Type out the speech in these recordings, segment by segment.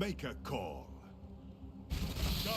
Make a call. Go!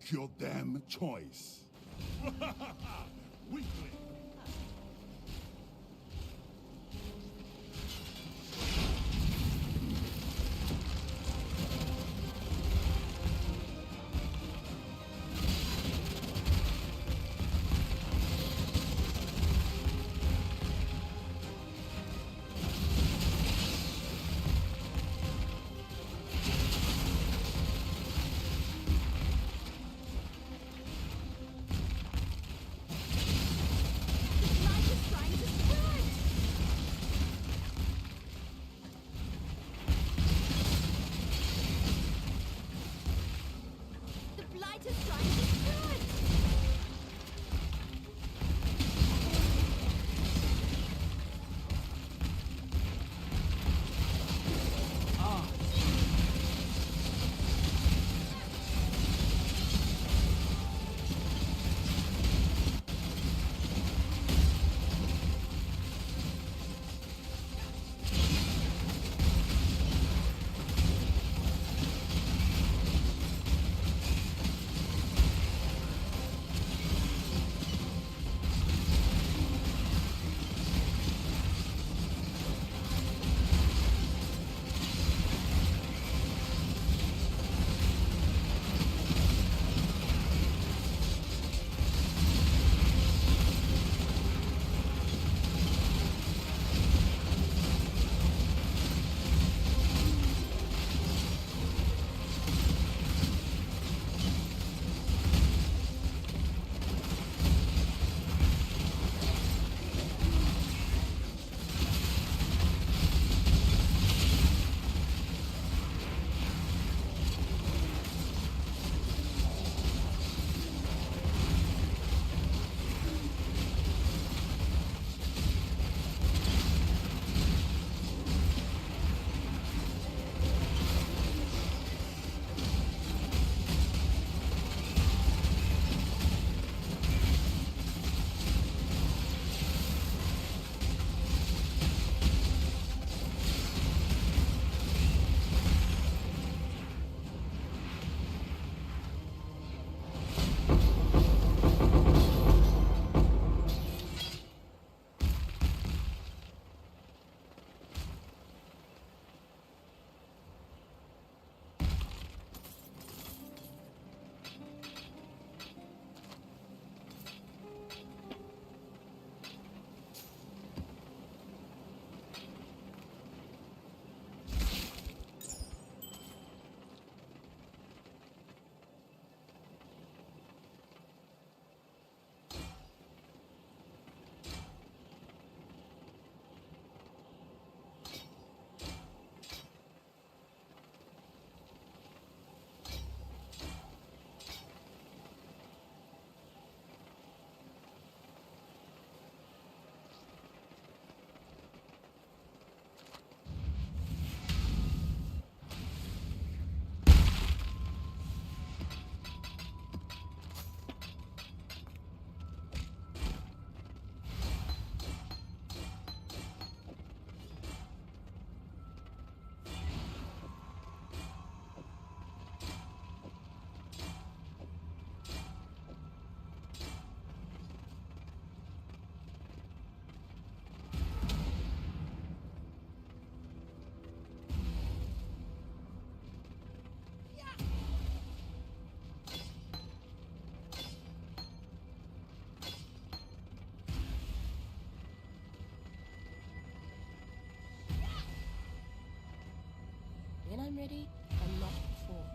Make your damn choice. Weakling. When I'm ready, I'm not before.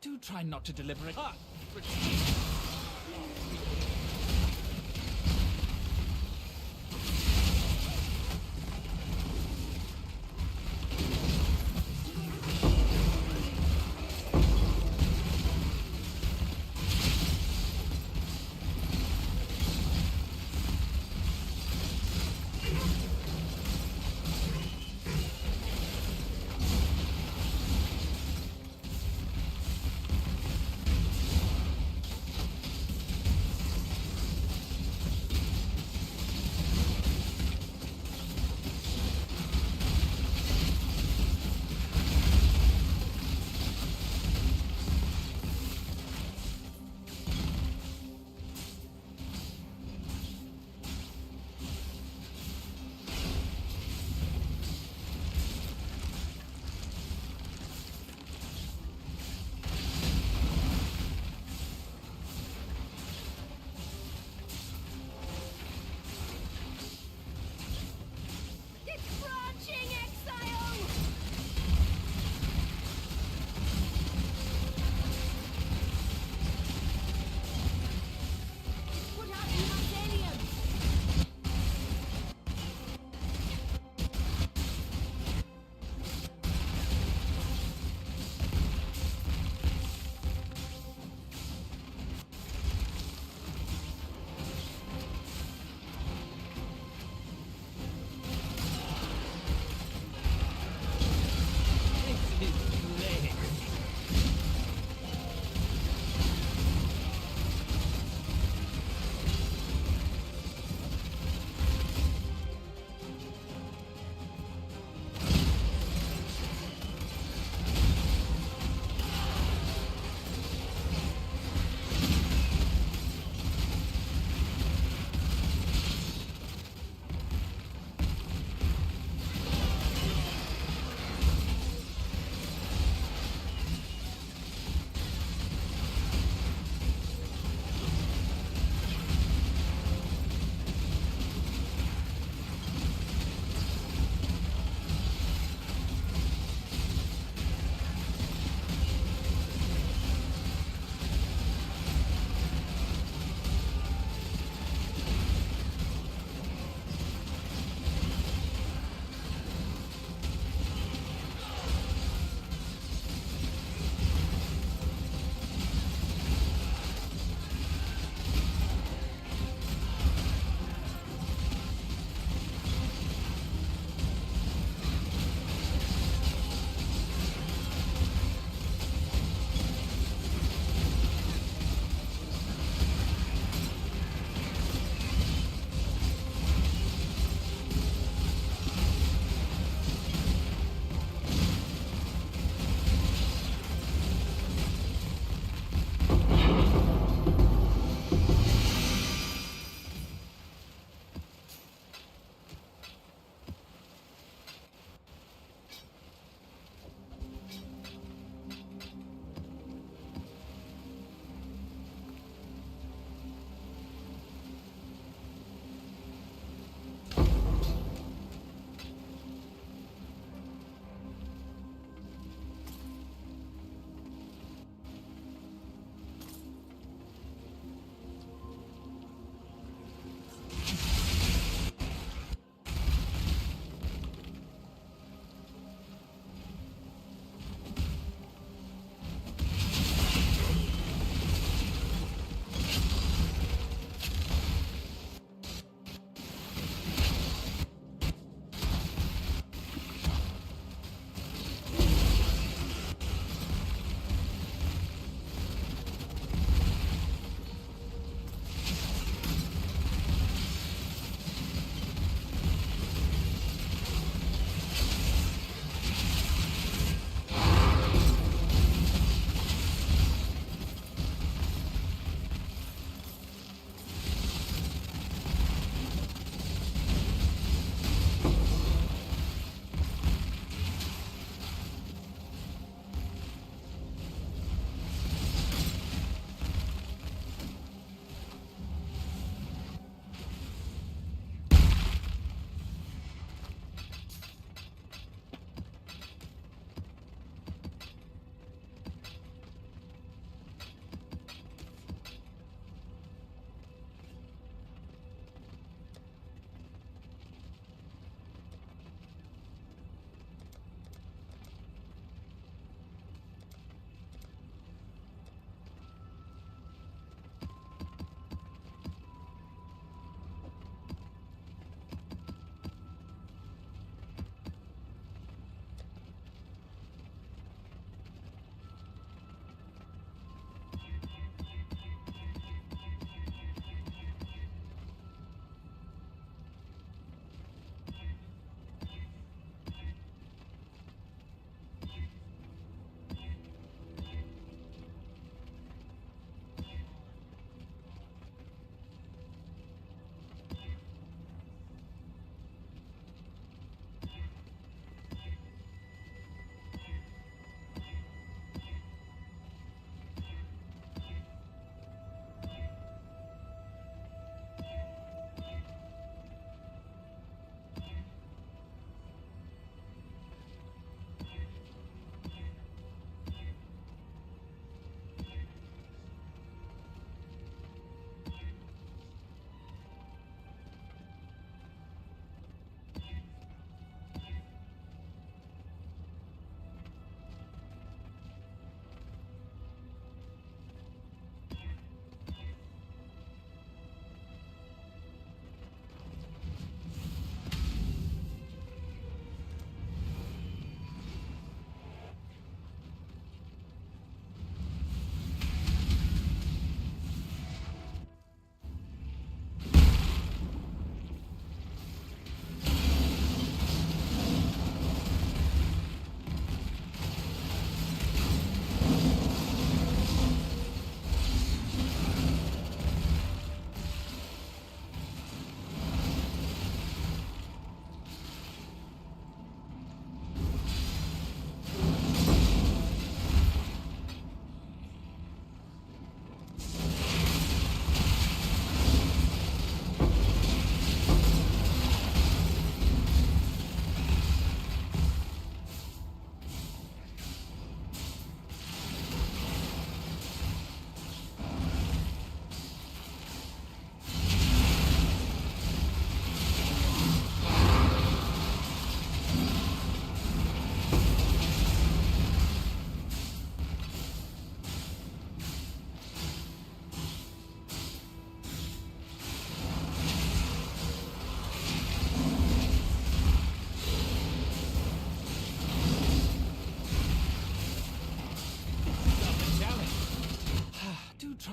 Do try not to deliberate.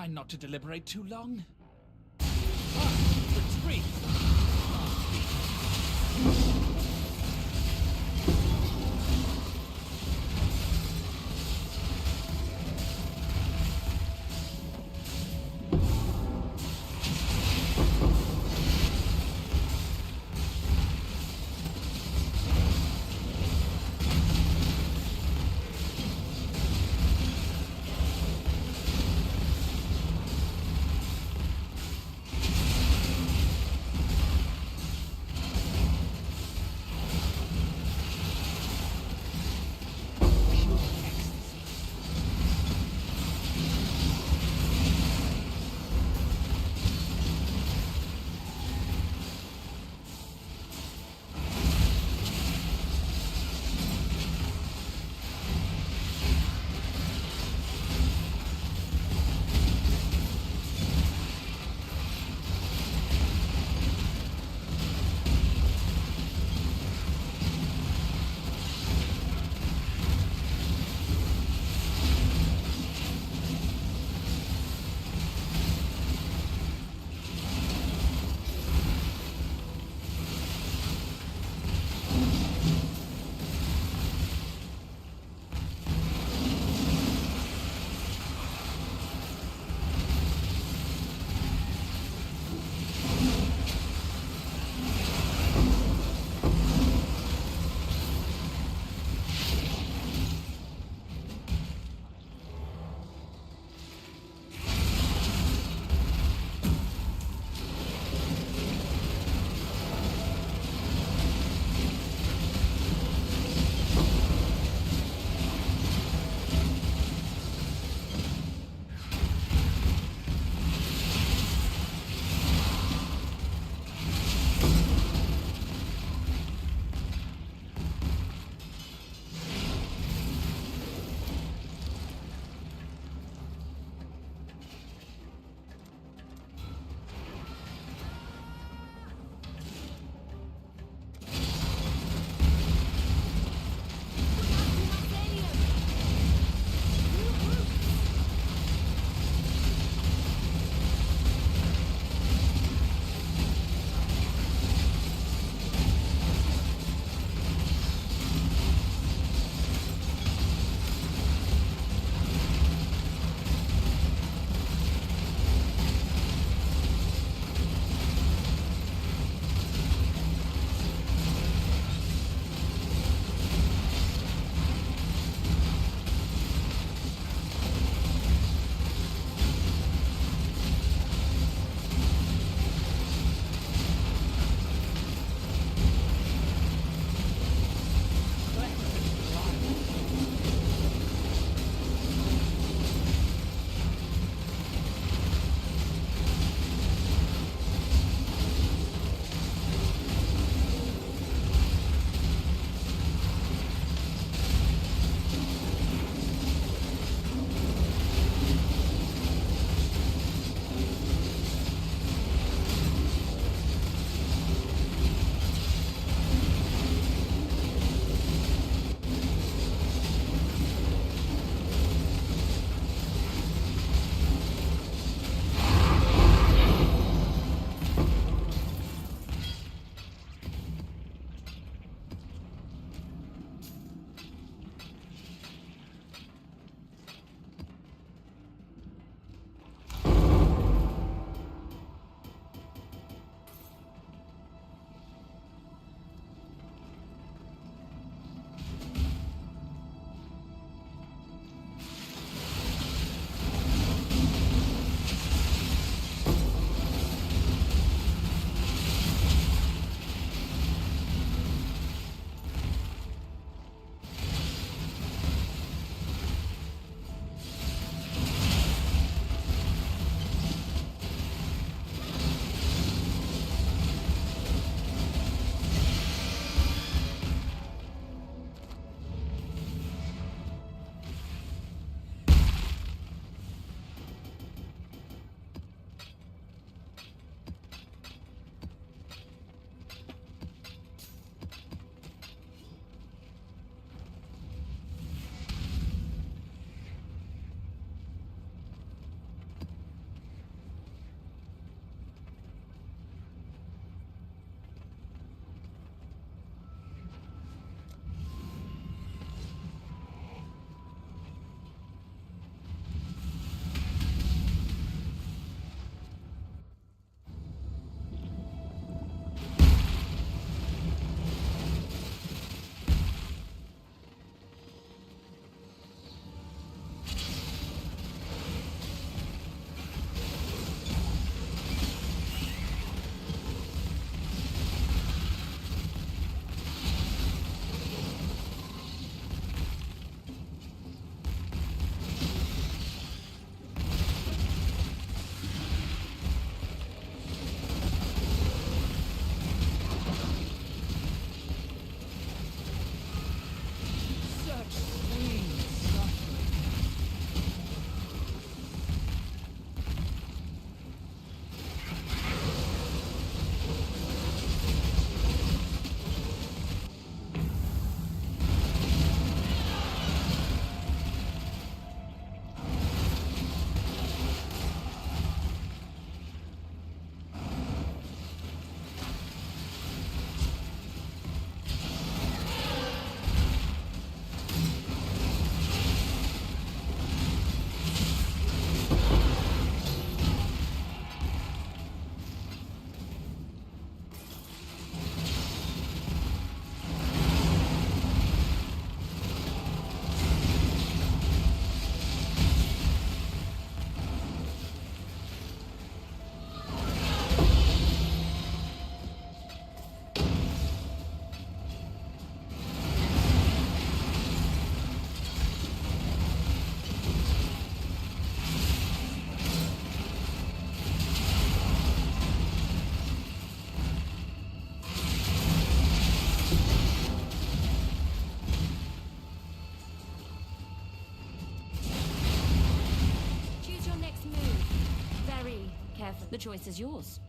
try not to deliberate too long. Retreat! careful. The choice is yours.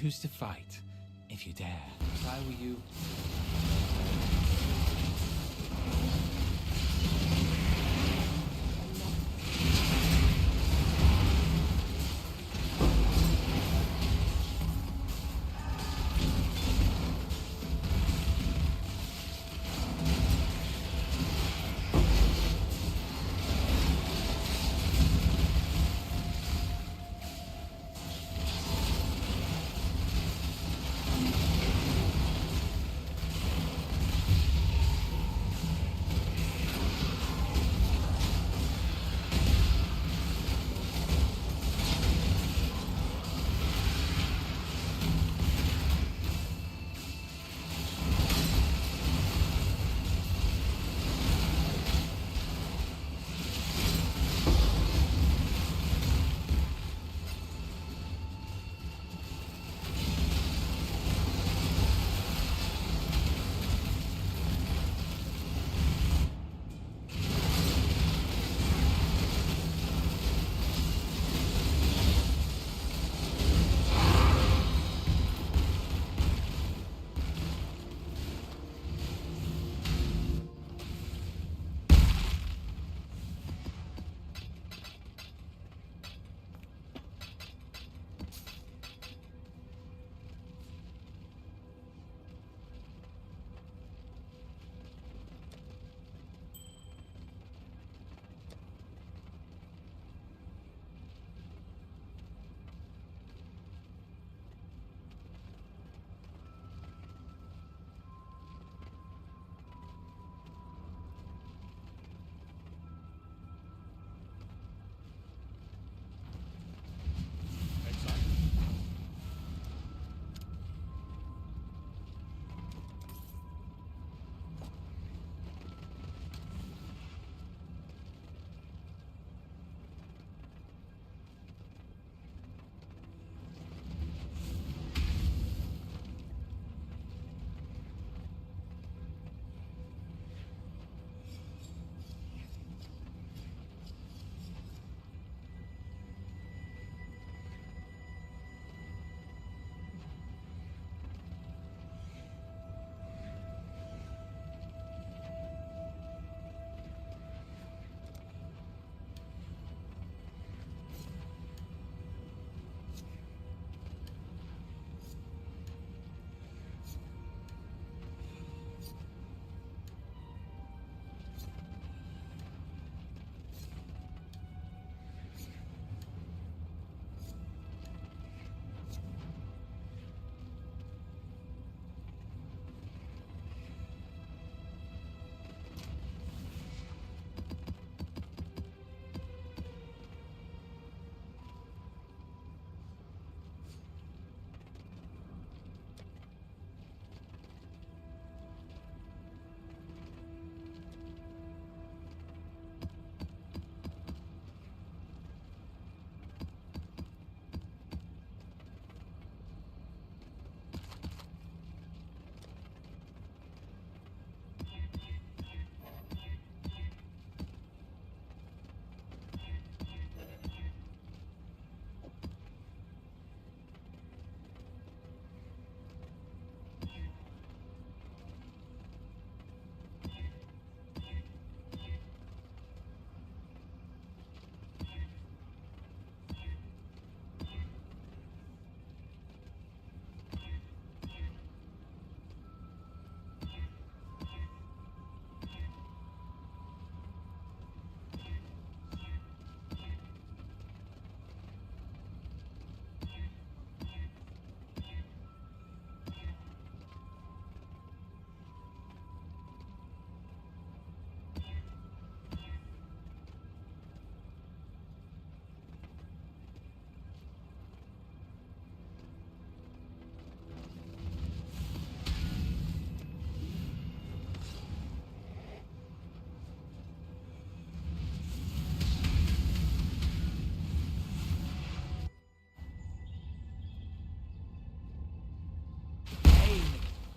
choose to fight, if you dare. If I were you...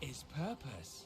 His purpose.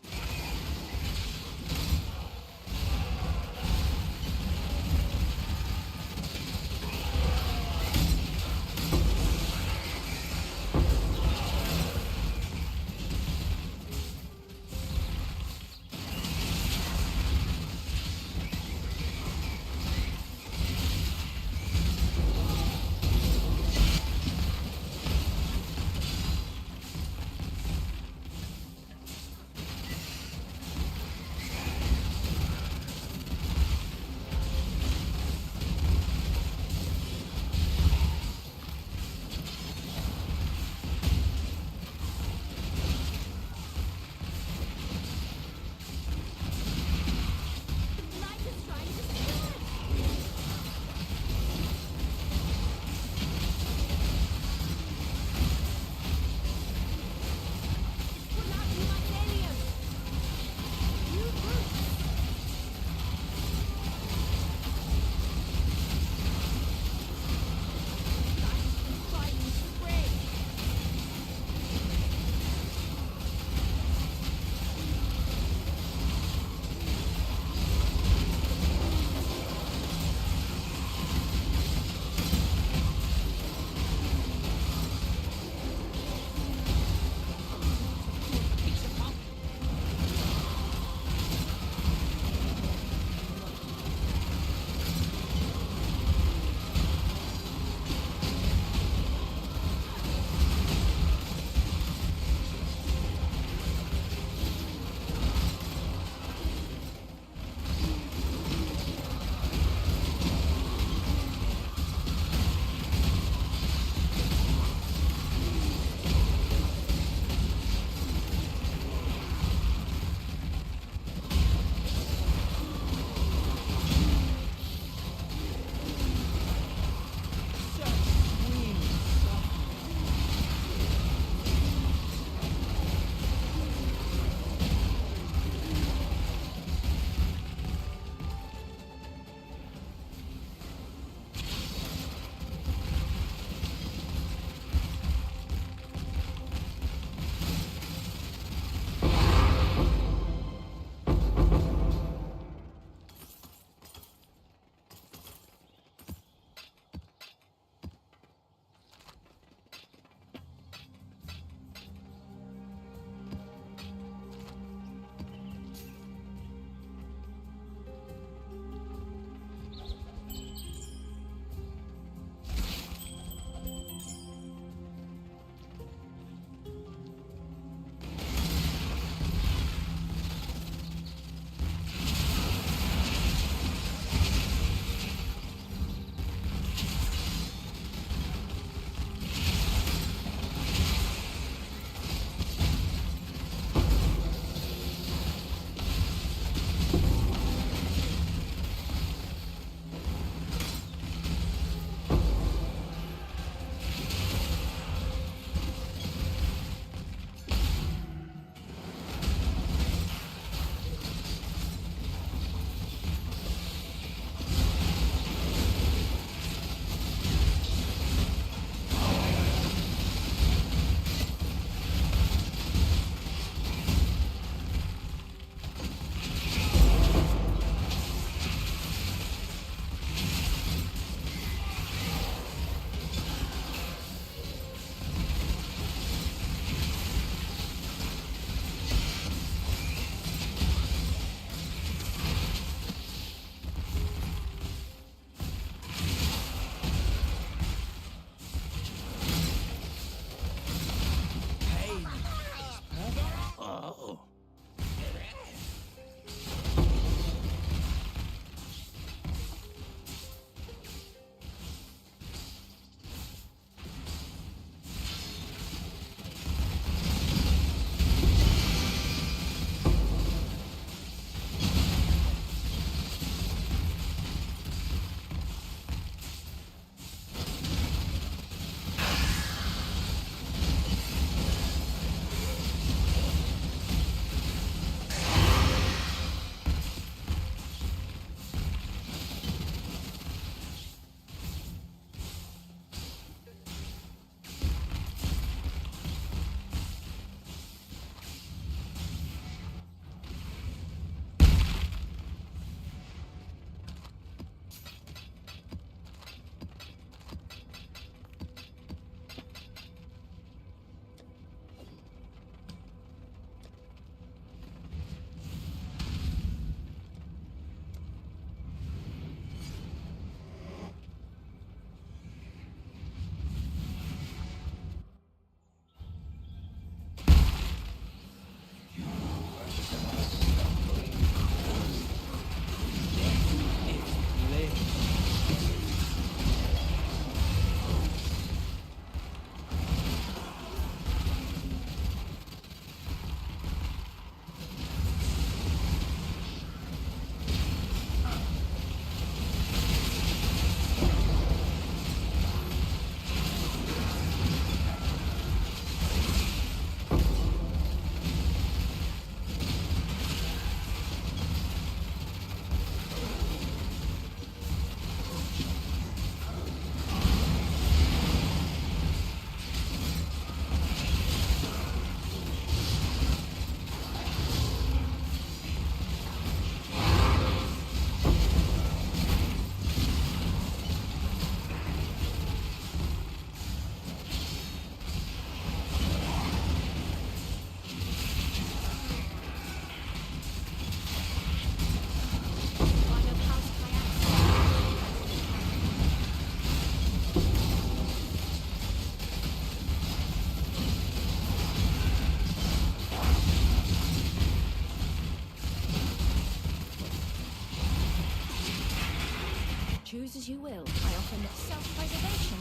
As you will. I offer no self-preservation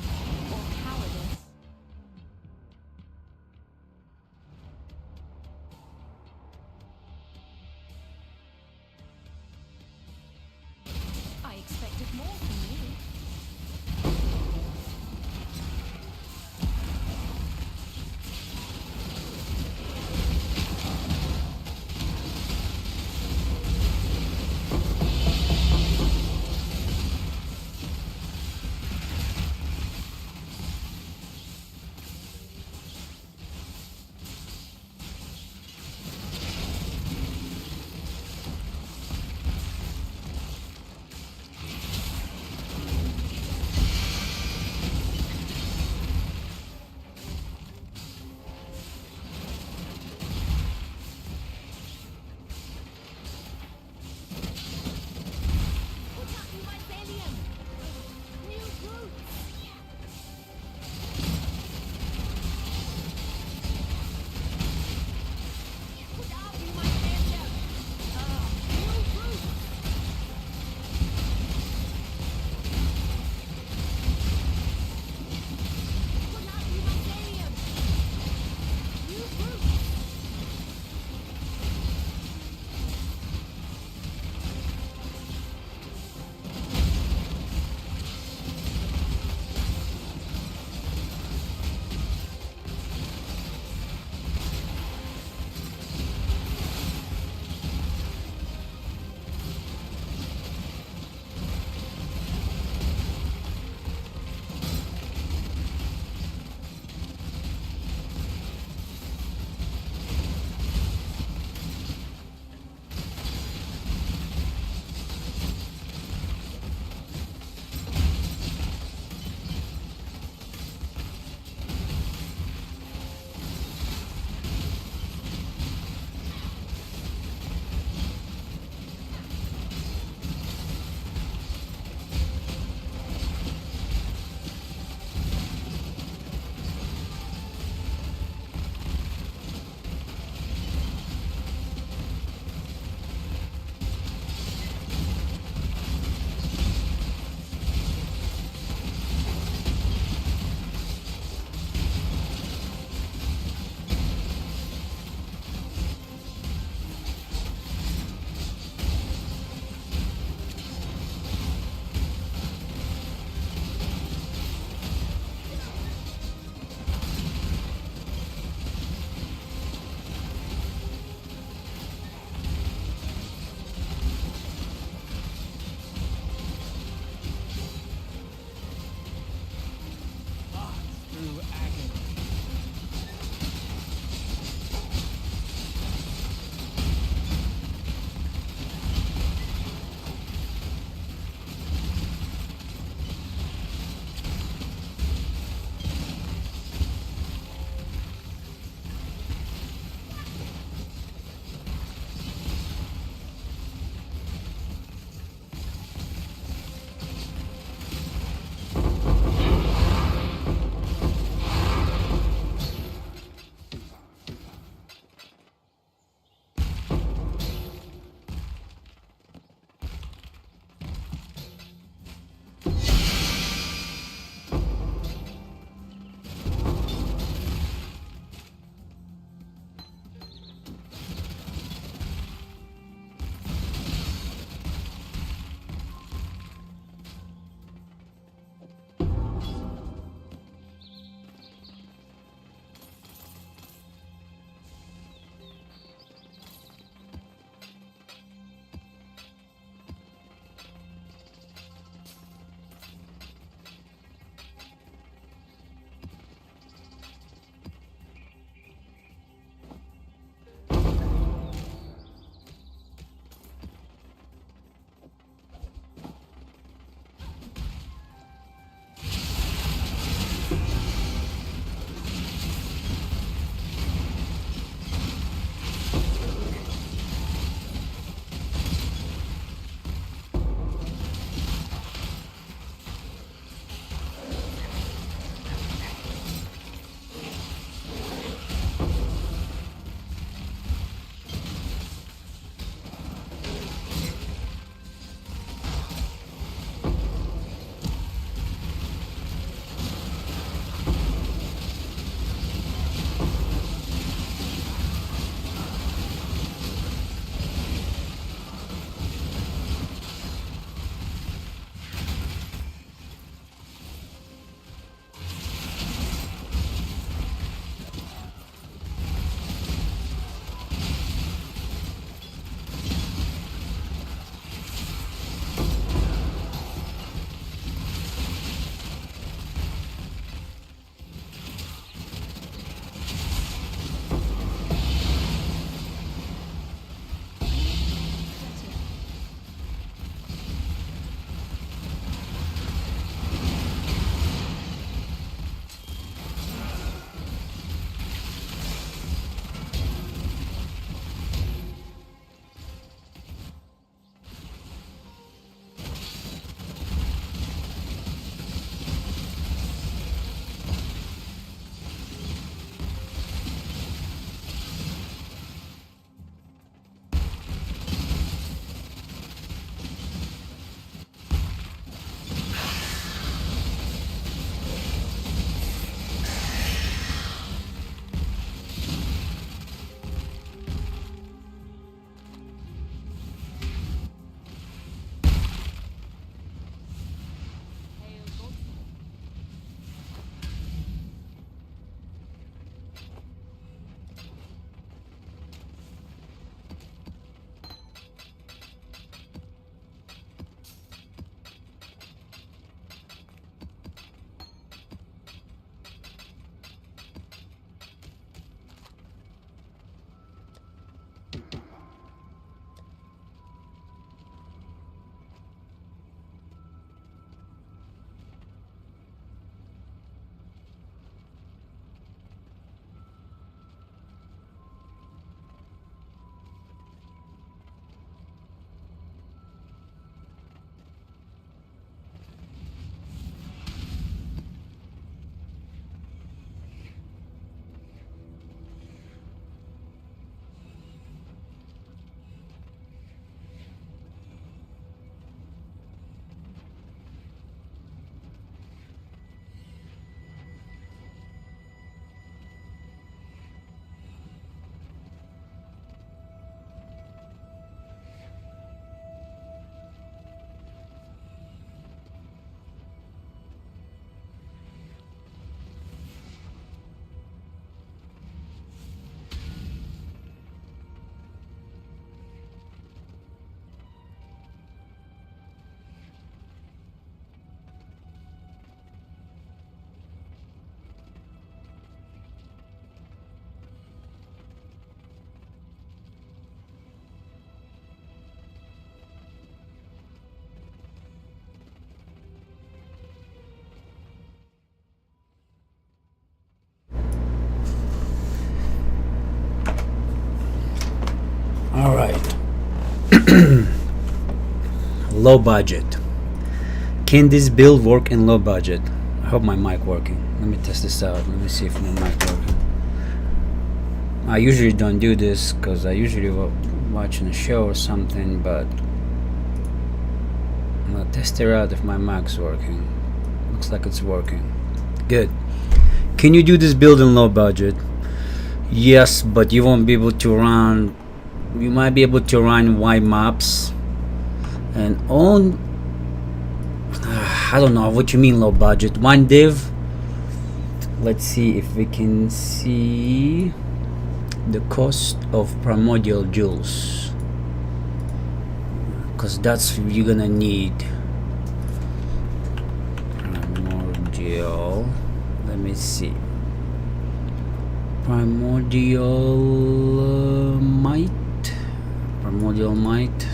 or cowardice. I expected more from you. Low budget. Can this build work in low budget? I hope my mic working. Let me test this out. Let me see if my mic working. I usually don't do this because I usually watching a show or something, but I'm gonna test it out if my mic's working. Looks like it's working. Good. Can you do this build in low budget? Yes, but you won't be able to run. You might be able to run wide maps and on. I don't know what you mean low budget. One div. Let's see if we can see the cost of primordial jewels, because that's what you're gonna need. Primordial. Let me see. Primordial might.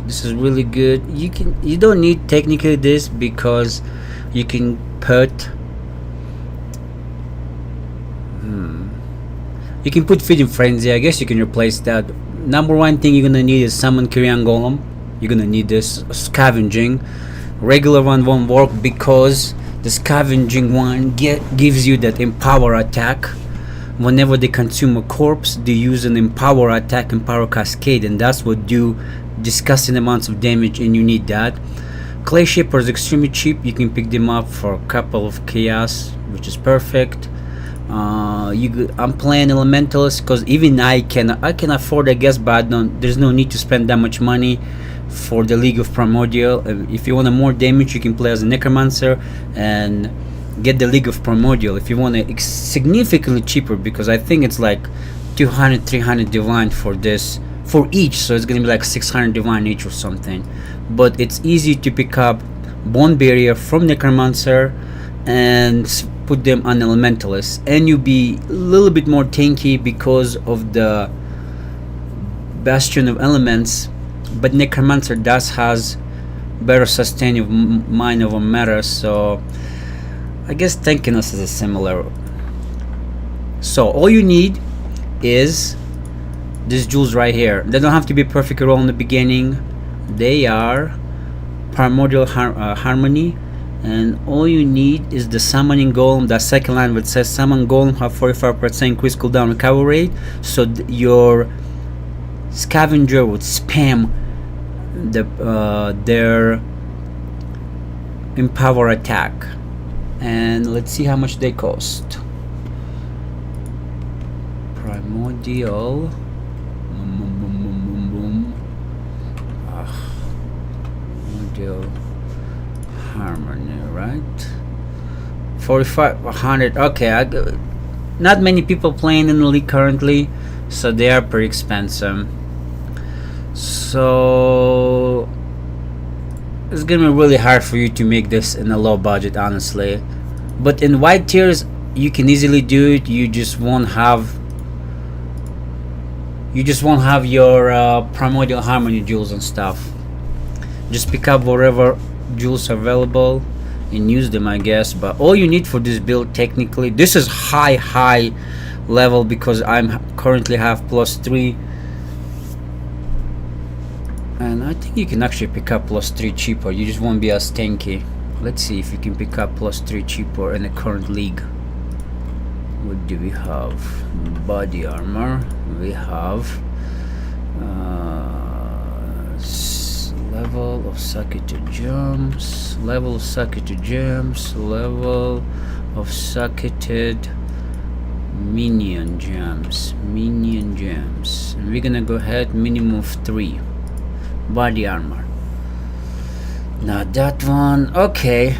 This is really good. You don't need technically this because you can put you can put feeding frenzy. I guess you can replace that. Number one thing you're gonna need is summon Carrion Golem. You're gonna need this. Scavenging. Regular one won't work because the scavenging one gives you that empower attack. Whenever they consume a corpse, they use an empower attack, empower cascade, and that's what do disgusting amounts of damage, and you need that. Clay Shaper is extremely cheap. You can pick them up for a couple of chaos, which is perfect. I'm playing elementalist because even I can afford, I guess, but there's no need to spend that much money for the League of Primordial. If you want more damage, you can play as a necromancer and get the League of Primordial. If you want it significantly cheaper, because I think it's like 200-300 divine for this for each, so it's gonna be like 600 divine each or something. But it's easy to pick up Bone Barrier from necromancer and put them on elementalist, and you'll be a little bit more tanky because of the Bastion of Elements. But necromancer has better sustain of mind over matter, so I guess tankiness is a similar. So all you need is these jewels right here. They don't have to be perfect roll in the beginning. They are primordial harmony, and all you need is the summoning golem. That second line which says summon golem have 45% increased cooldown recovery rate, so your scavenger would spam their empower attack. And let's see how much they cost. Primordial. Primordial harmony, right? 4,500. Okay, not many people playing in the league currently, so they are pretty expensive. So it's gonna be really hard for you to make this in a low budget, honestly. But in wide tiers you can easily do it. You just won't have your primordial harmony jewels and stuff. Just pick up whatever jewels are available and use them, I guess. But all you need for this build, technically, this is high level because I'm currently have +3, and I think you can actually pick up +3 cheaper. You just won't be as tanky. Let's see if you can pick up +3 cheaper in the current league. What do we have? Body armor. We have level of socketed gems, level of socketed gems, level of socketed minion gems, and we're gonna go ahead minimum of 3. Body armor, not that one. Okay,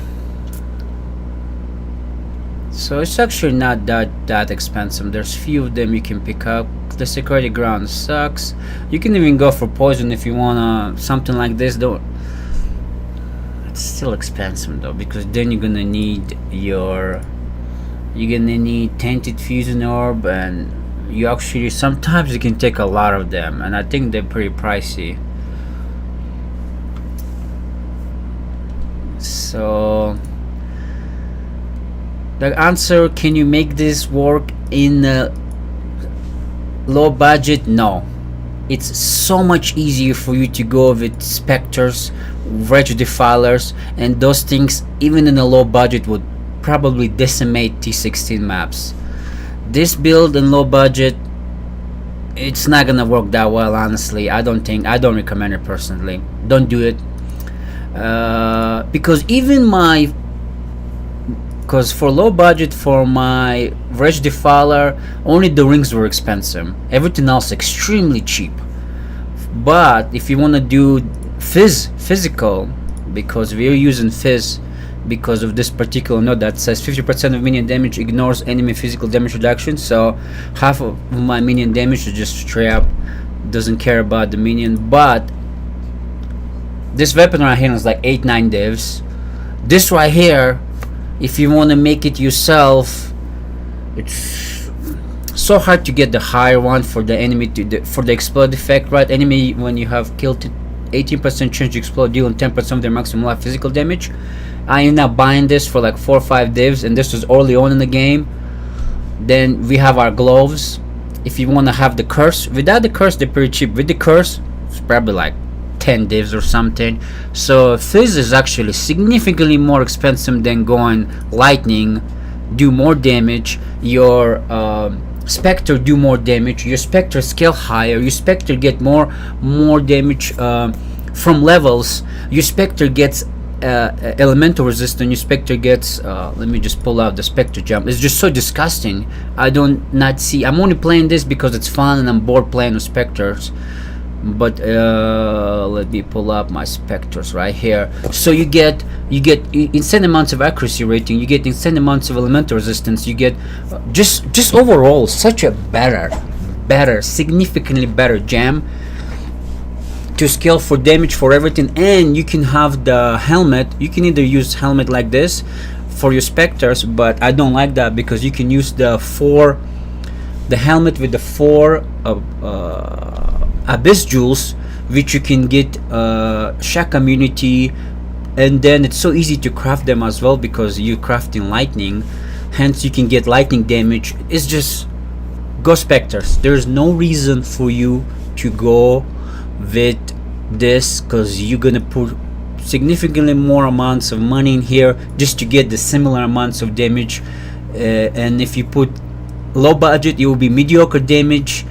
so it's actually not that expensive. There's few of them you can pick up. The security ground sucks. You can even go for poison if you wanna something like this. Though it's still expensive though, because then you're gonna need tainted fusion orb, and you actually sometimes you can take a lot of them, and I think they're pretty pricey. So the answer, can you make this work in low budget? No, it's so much easier for you to go with specters, reg defilers, and those things even in a low budget would probably decimate T16 maps. This build in low budget, it's not gonna work that well, honestly. I don't recommend it personally. Don't do it. Because for low budget, for my reg defiler, only the rings were expensive, everything else extremely cheap. But if you want to do physical, because we're using fizz because of this particular note that says 50% of minion damage ignores enemy physical damage reduction, so half of my minion damage is just straight up doesn't care about the minion. But this weapon right here is like 8-9 divs. This right here, if you want to make it yourself, it's so hard to get the higher one for the enemy for the explode effect, right? Enemy, when you have killed 18% chance to explode, dealing 10% of their maximum life physical damage. I ended up buying this for like 4 or 5 divs, and this was early on in the game. Then we have our gloves. If you want to have the curse, without the curse they're pretty cheap. With the curse it's probably like 10 divs or something. So fizz is actually significantly more expensive than going lightning, do more damage. Your specter do more damage. Your specter scale higher. Your specter get more damage from levels. Your specter gets elemental resistance. Your specter gets let me just pull out the specter jump. It's just so disgusting. I'm only playing this because it's fun and I'm bored playing with specters. But let me pull up my specters right here. So you get insane amounts of accuracy rating, you get insane amounts of elemental resistance, you get just overall such a better, significantly better gem to scale for damage, for everything. And you can have the helmet. You can either use helmet like this for your specters, but I don't like that because you can use the helmet with the 4 abyss jewels, which you can get shock immunity, and then it's so easy to craft them as well because you craft in lightning, hence you can get lightning damage. It's just go specters. There's no reason for you to go with this because you're gonna put significantly more amounts of money in here just to get the similar amounts of damage, and if you put low budget it will be mediocre damage.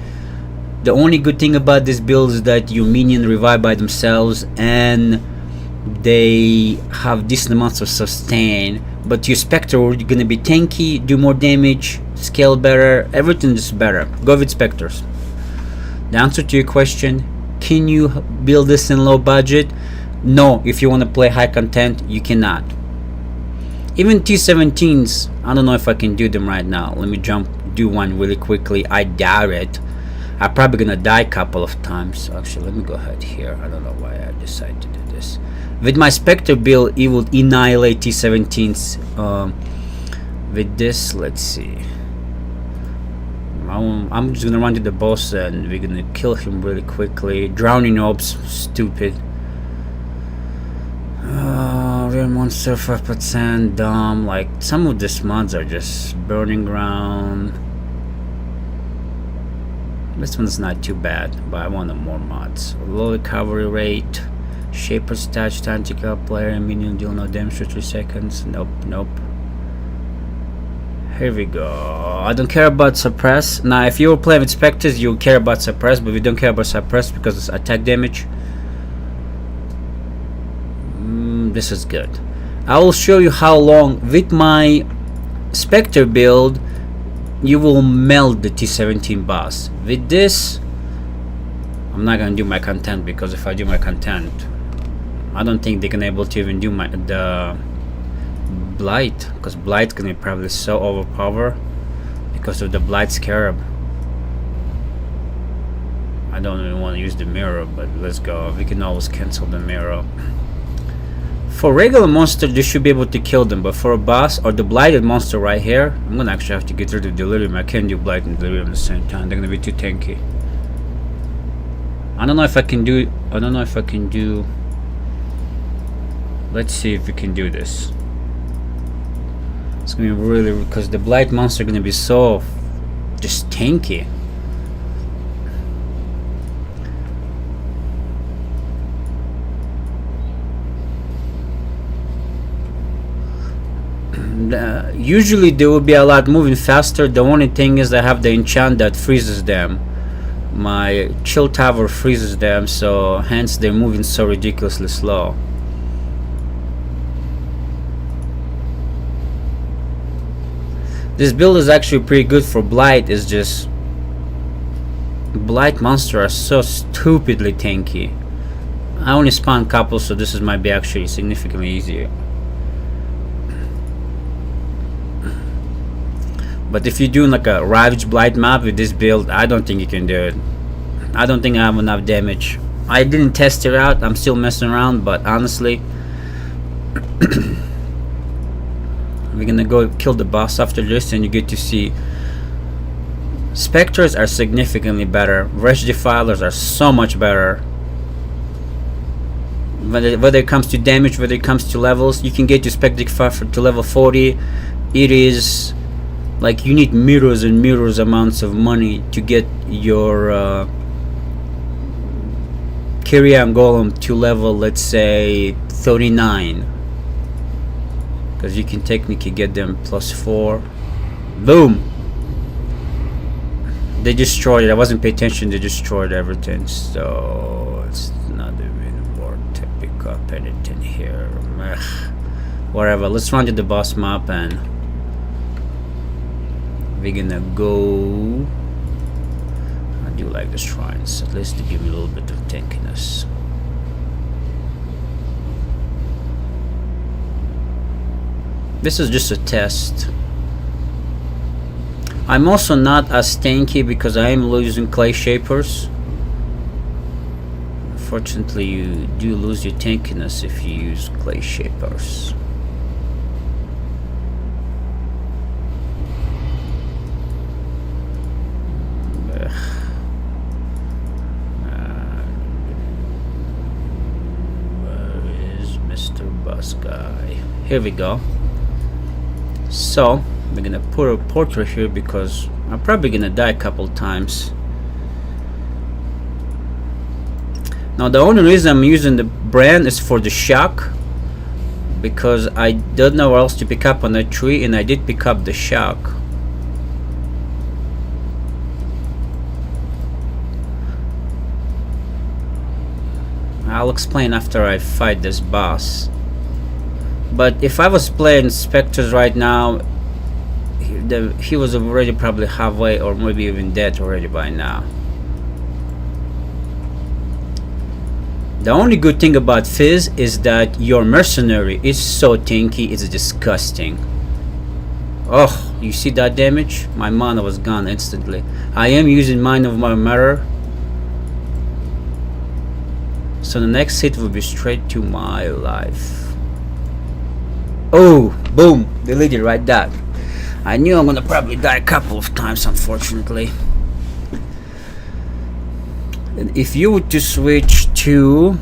The only good thing about this build is that your minion revive by themselves and they have decent amounts of sustain, but your specter are gonna be tanky, do more damage, scale better, everything is better. Go with specters. The answer to your question, can you build this in low budget? No. If you want to play high content, you cannot. Even T17s, I don't know if I can do them right now. Let me do one really quickly. I doubt it. I'm probably gonna die a couple of times. Actually, let me go ahead here. I don't know why I decided to do this. With my specter build, it will annihilate T17s. With this, let's see. I'm just gonna run to the boss and we're gonna kill him really quickly. Drowning orbs, stupid. Real monster 5%, dumb. Like some of these mods are just burning ground. This one's not too bad, but I want more mods. Low recovery rate, Shaper's touch, tactical player, and minion deal no damage for 3 seconds. Nope. Here we go. I don't care about suppress. Now if you were playing with specters you care about suppress, but we don't care about suppress because it's attack damage. This is good. I will show you how long with my specter build you will melt the T17 boss. With this I'm not gonna do my content, because if I do my content I don't think they're gonna able to even do the Blight, because Blight's gonna be probably so overpowered because of the Blight Scarab. I don't even want to use the mirror, but let's go. We can always cancel the mirror. For regular monster they should be able to kill them, but for a boss or the blighted monster right here, I'm gonna actually have to get rid of delirium. I can't do blight and delirium at the same time. They're gonna be too tanky. I don't know if I can do let's see if we can do this. It's gonna be really, because the blight monster gonna be so just tanky. Usually they will be a lot moving faster. The only thing is I have the enchant that freezes them. My chill tower freezes them, so hence they're moving so ridiculously slow. This build is actually pretty good for Blight. It's just Blight monsters are so stupidly tanky. I only spawn couple, so this might be actually significantly easier. But if you're doing like a Ravage Blight map with this build, I don't think you can do it. I don't think I have enough damage. I didn't test it out, I'm still messing around, but honestly we're gonna go kill the boss after this, and you get to see Spectres are significantly better. Wretch Defilers are so much better. Whether it comes to damage, whether it comes to levels, you can get to Spectre to level 40. It is like you need mirrors and mirrors amounts of money to get your Carrion Golem to level, let's say 39, because you can technically get them +4. Boom! They destroyed it. I wasn't paying attention. They destroyed everything, so it's not even worth to pick up anything here. Ugh. Whatever. Let's run to the boss map, and we're gonna go. I do like the shrines, at least to give me a little bit of tankiness. This is just a test. I'm also not as tanky because I am losing clay shapers. Unfortunately, you do lose your tankiness if you use clay shapers. Where is Mr. Bus Guy? Here we go. So we're gonna put a portrait here because I'm probably gonna die a couple times. Now the only reason I'm using the brand is for the shock, because I don't know where else to pick up on that tree, and I did pick up the shock. I'll explain after I fight this boss. But if I was playing Spectres right now, he was already probably halfway or maybe even dead already by now. The only good thing about Fizz is that your mercenary is so tanky, it's disgusting. Oh, you see that damage? My mana was gone instantly. I am using Mind of my Mirror, so the next hit will be straight to my life. Oh, boom, deleted right that. I knew I'm gonna probably die a couple of times, unfortunately. And if you were to switch to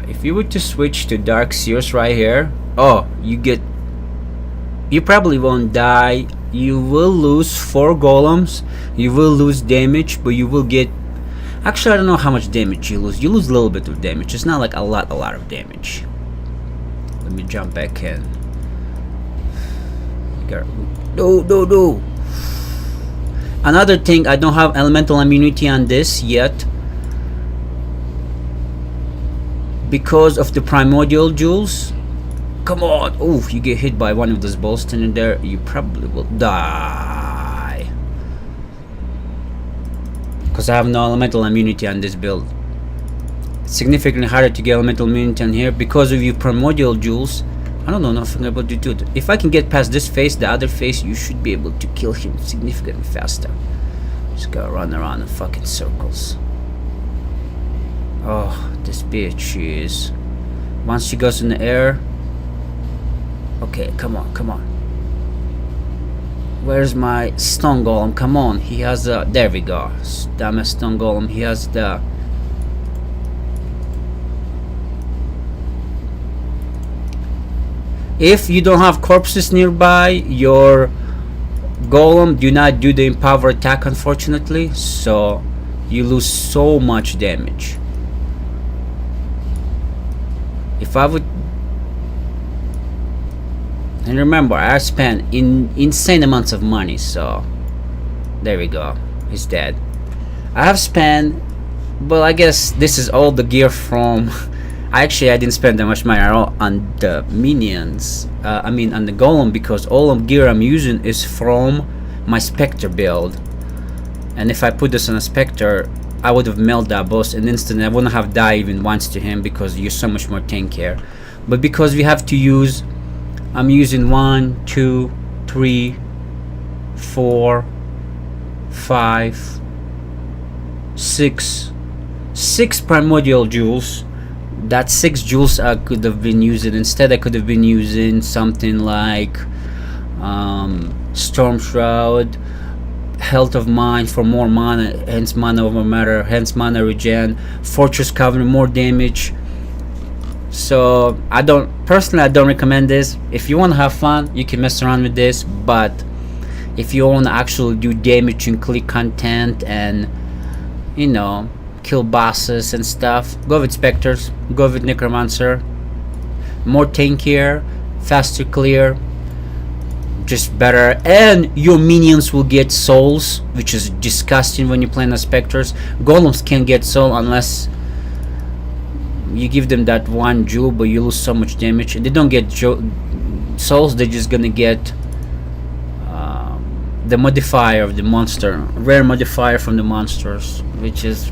if you were to switch to Dark Seers right here, oh, you probably won't die. You will lose 4 golems, you will lose damage, but you will get, actually I don't know how much damage you lose. You lose a little bit of damage. It's not like a lot of damage. Let me jump back in. No. Another thing, I don't have elemental immunity on this yet because of the primordial jewels. Come on. Oh, you get hit by one of those balls standing there, you probably will die, because I have no elemental immunity on this build. It's significantly harder to get elemental immunity on here because of your primordial jewels. I don't know nothing about the dude. If I can get past this phase, the other phase, you should be able to kill him significantly faster. Just gotta run around in fucking circles. Oh, this bitch is. Once she goes in the air. Okay, come on. Where's my stone golem? Come on, he has the. There we go. Damn it, stone golem. He has the. If you don't have corpses nearby, your golem do not do the empower attack, unfortunately, so you lose so much damage. If I would And remember, I spent insane amounts of money, so there we go. He's dead. I have spent, well, I guess this is all the gear from. I didn't spend that much money at all on the minions. On the golem, because all of gear I'm using is from my Spectre build. And if I put this on a Spectre, I would have milled that boss and instantly I wouldn't have died even once to him because you're so much more tankier. But because we have to use, I'm using 1, 2, 3, 4, 5, 6 primordial jewels. That 6 jewels I could have been using. Instead I could have been using something like Storm Shroud, Health of Mind for more mana, hence mana over matter, hence mana regen, Fortress Covering, more damage. So I don't recommend this. If you want to have fun, you can mess around with this, but if you want to actually do damage and click content and, you know, kill bosses and stuff, go with Spectres, go with Necromancer. More tankier, faster clear, just better, and your minions will get souls, which is disgusting when you're playing as Spectres. Golems can't get soul unless you give them that 1 jewel, but you lose so much damage. They don't get souls, they're just gonna get the modifier of the monster, rare modifier from the monsters, which is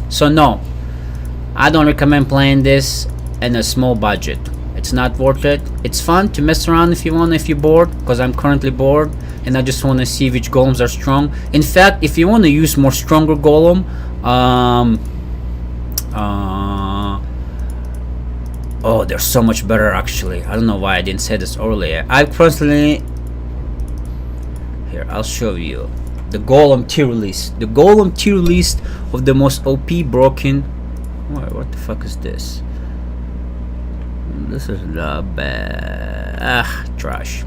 so no, I don't recommend playing this in a small budget. It's not worth it. It's fun to mess around if you want, if you're bored, because I'm currently bored and I just want to see which golems are strong. In fact, if you want to use more stronger golem, oh, they're so much better actually. I don't know why I didn't say this earlier. I personally, here, I'll show you the golem tier list. The golem tier list of the most OP broken. What the fuck is this? This is not bad. Trash.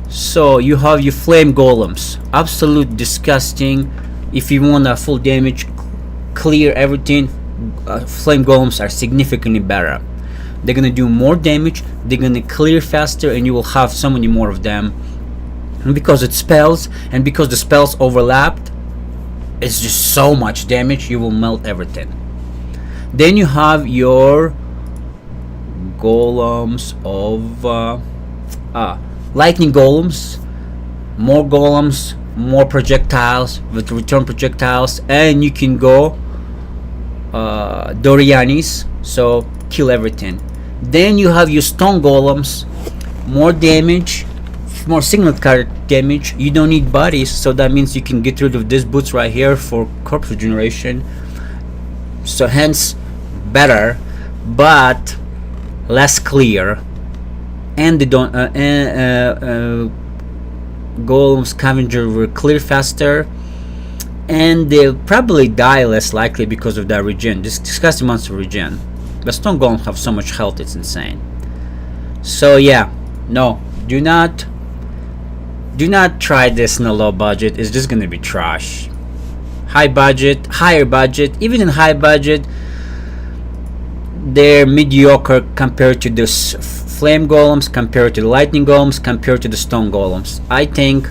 So you have your flame golems, absolute disgusting. If you want a full damage, clear everything, flame golems are significantly better. They're gonna do more damage, they're gonna clear faster, and you will have so many more of them. And because it spells, and because the spells overlapped, it's just so much damage, you will melt everything. Then you have your golems of lightning golems, more projectiles with return projectiles, and you can go Dorianis, so kill everything. Then you have your stone golems, more damage, more signal card damage. You don't need bodies, so that means you can get rid of these boots right here for corpse regeneration, so hence better, but less clear. And they don't Golem Scavenger will clear faster, and they'll probably die less likely because of that regen. This disgusting monster regen. But stone golems have so much health, it's insane. So yeah, no, do not try this in a low budget. It's just gonna be trash. High budget, higher budget, even in high budget, they're mediocre compared to the flame golems, compared to the lightning golems, compared to the stone golems. I think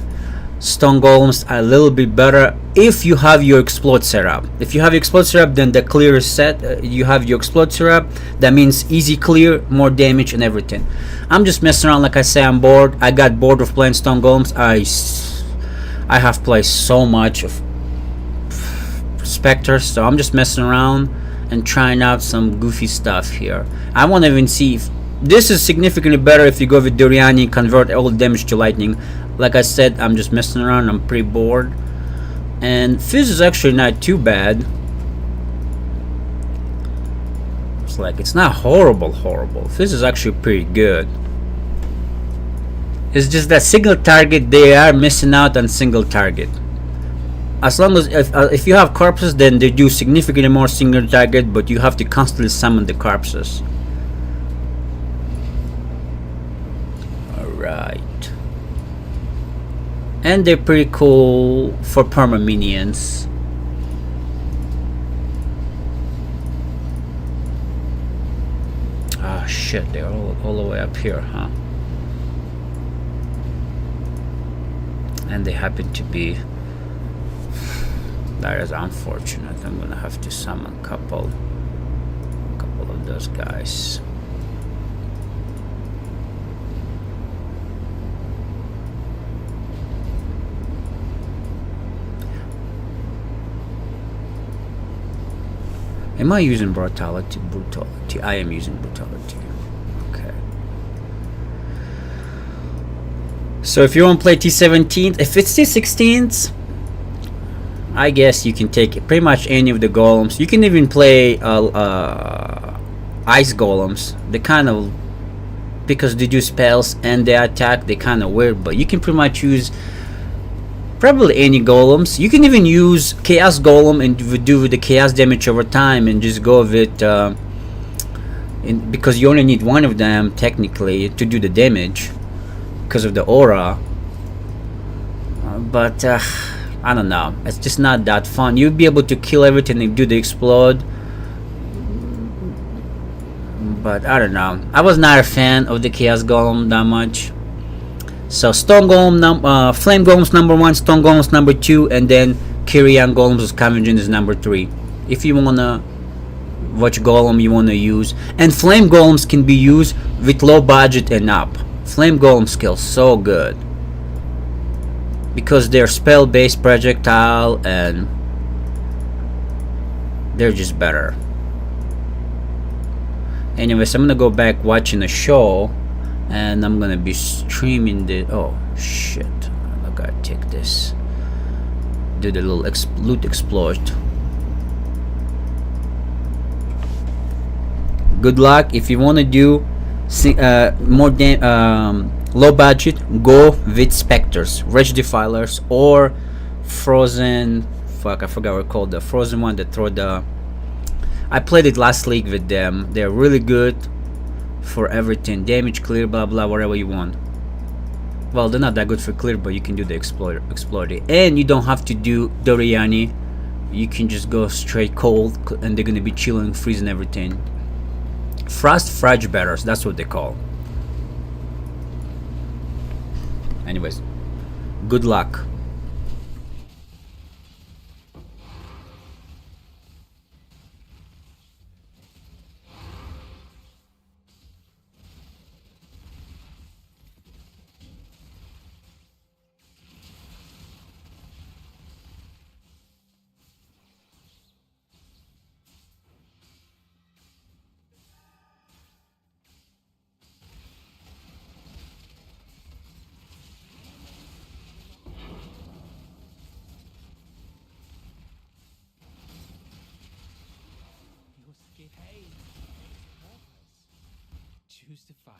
stone golems are a little bit better if you have your explode setup. If you have your explode setup, then the clear is set. You have your explode setup, that means easy clear, more damage and everything. I'm just messing around, like I say, I'm bored. I got bored of playing stone golems. I have played so much of Spectres, so I'm just messing around and trying out some goofy stuff here. I want to even see if this is significantly better if you go with Doriani, convert all damage to lightning. Like I said, I'm just messing around, I'm pretty bored. And Fizz is actually not too bad. It's like, it's not horrible. Fizz is actually pretty good. It's just that single target, they are missing out on single target. As long as if you have corpses, then they do significantly more single target, but you have to constantly summon the corpses. Alright. And they're pretty cool for perma minions. Ah shit, they're all the way up here, huh? and they happen to be. That is unfortunate. I'm gonna have to summon a couple of those guys. Am I using brutality? Brutality. I am using brutality. Okay. So if you want to play T17, if it's T16s, I guess you can take pretty much any of the golems. You can even play ice golems. They kind of, because they do spells and they attack, they kind of weird. But you can pretty much use probably any golems. You can even use chaos golem and do the chaos damage over time and just go with it, because you only need one of them technically to do the damage because of the aura. But I don't know, it's just not that fun. You'll be able to kill everything and do the explode, but I don't know. I was not a fan of the chaos golem that much. So Stone Golem, Flame Golem's number 1, Stone Golem's number 2, and then Carrion Golem's Scavenging is number 3. If you wanna watch Golem you wanna use, and Flame Golems can be used with low budget and up. Flame Golem skills so good because they're spell-based projectile and they're just better. Anyways, I'm gonna go back watching the show. And I'm gonna be streaming the. Oh shit! I gotta take this. Do the little loot exploit. Good luck. If you wanna do more low budget, go with specters, rage defilers, or frozen. Fuck, I forgot what it's called. The frozen one that throw the. I played it last league with them. They're really good for everything, damage, clear, blah blah, whatever you want. Well, they're not that good for clear, but you can do the exploiter, and you don't have to do Doriani. You can just go straight cold, and they're gonna be chilling, freezing everything. Frost Fridge Bearers, that's what they call. Anyways, good luck. Choose to fight.